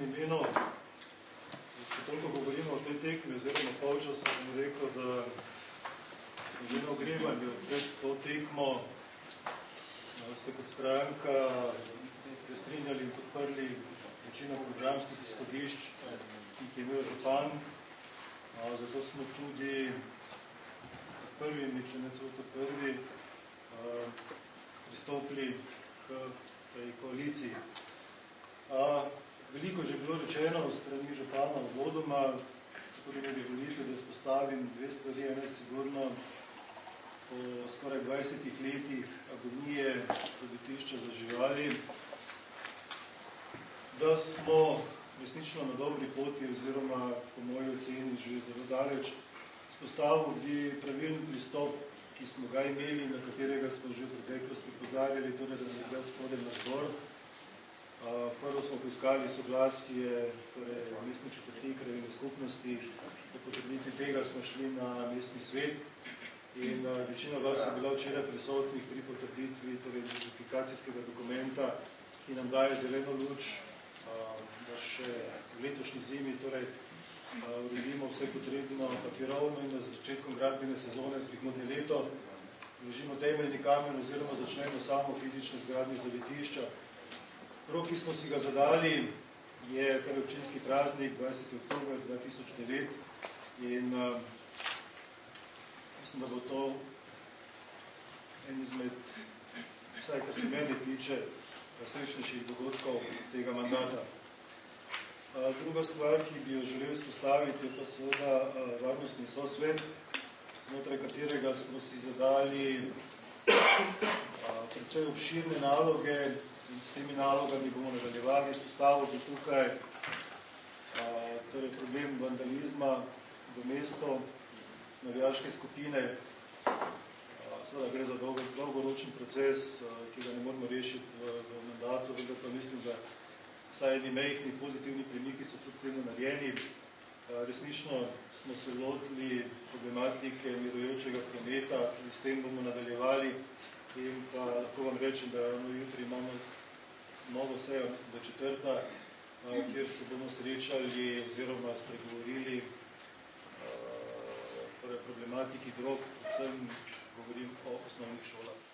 imenu. Ko toliko govorimo o tej tekmi, oziroma polčas sem rekel, da smo že na ogrevanju pred to tekmo se kot stranka strinjali in podprli večino programskih izhodišč, ki jih je imel župan. Zato smo tudi prvimi, če ne celo prvi, pristopili k tej koaliciji. Veliko že bilo rečeno v strani župana uvodoma, tako da mi dovolite, da izpostavim dve stvari. Ena je sigurno po skoraj 20 letih agonije zavetišča za živali, da smo resnično na dobri poti, oziroma po moji oceni že zelo daleč. Izpostavil bi pravilni pristop, ki smo ga imeli, na katerega smo že v preteklosti opozarjali, torej da se gre od spodaj na zgor. Prvo smo poiskali soglasje, torej mestne četrti, krajevne skupnosti, po potrditvi tega smo šli na mestni svet in večina vas je bila včeraj prisotnih pri potrditvi torej identifikacijskega dokumenta, ki nam daje zeleno luč, da še v letošnji zimi torej uredimo vse potrebno papirovno in na začetkom gradbene sezone z prihodnje leto vložimo temeljni kamen oziroma začnemo samo fizično izgradnjo zavetišča. Rok, ki smo si ga zadali, je torej občinski praznik 20. oktober 2009 in mislim, da bo to en izmed, vsaj kar se mene tiče, srečnejših dogodkov tega mandata. Druga stvar, ki bi jo želel izpostaviti, je pa seveda varnostni sosvet, znotraj katerega smo si zadali precej obširne naloge in s temi nalogami bomo nadaljevali. Izpostavil bi tukaj torej problem vandalizma v mestu, navijaške skupine. Seveda gre za dolgoročen proces, ki ga ne moramo rešiti v mandatu, vendar pa mislim, da vsaj eni mehni pozitivni premiki so tudi temu narejeni. Resnično smo se lotili problematike mirujočega prometa in s tem bomo nadaljevali. In pa lahko vam rečem, da jutri imamo novo sejo, mislim, da četrta, kjer se bomo srečali oziroma spregovorili problematiki drog, predvsem govorim o osnovnih šolah.